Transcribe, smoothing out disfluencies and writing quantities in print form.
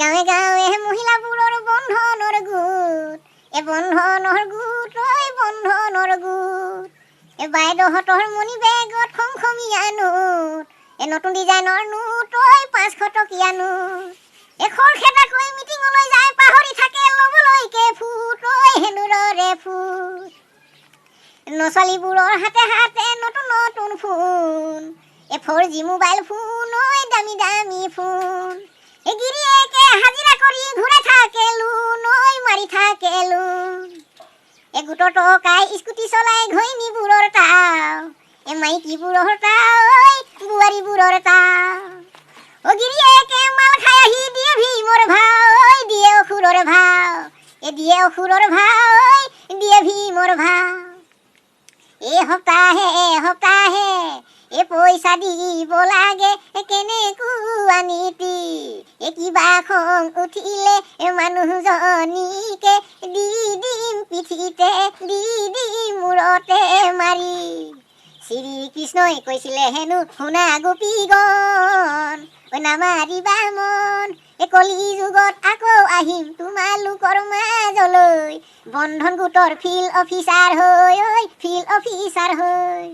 গাঁৱে গাঁৱে মহিলাবোৰৰ বন্ধনৰ গোট, বন্ধনৰ গোট বন্ধনৰ গোট। বাইদেউহঁতৰ মণি বেগত খমখমীয়া নোট, নতুন ডিজাইনৰ নোট 500 টকীয়া নোট। খৰখেদাকৈ মিটিঙলৈ যায় পাহৰি থাকে ল'বলৈকে ফুট সেন্দুৰৰে ফুট। ছোৱালীবোৰৰ হাতে হাতে নতুন নতুন ফোন, 4G মোবাইল ফোন দামী দামী ফোন। গিৰিয়েকে হাজিৰা কৰি ঘূৰাই থাকে লোন মাৰি থাকে লোন। গোটৰ টকাই স্কুটি চলাই ঘৈণীবোৰৰ তাও, মাইকীবোৰৰ তাও বোৱাৰীবোৰৰ তাও। গিৰিয়েকে মাল খাই আহি দিয়ে ভীমৰ ভাও, দিয়ে অসুৰৰ ভাও, দিয়ে অসুৰৰ ভাও, দিয়ে ভীমৰ ভাও। সপ্তাহে পইচা দিব লাগে কেনেকুৱা নীতি। কিবা খং উঠিলে মানুহজনীকে দি দিম পিঠিতে, দি দিম মূৰতে মাৰি। শ্ৰীকৃষ্ণই কৈছিলে হেনো শুনা গোপীগণ, নামাৰিবা মন, কলি যুগত আকৌ আহিম তোমালোকৰ মাজলৈ, বন্ধন গোটৰ ফিল্ড অফিচাৰ হৈ, ফিল্ড অফিচাৰ হৈ।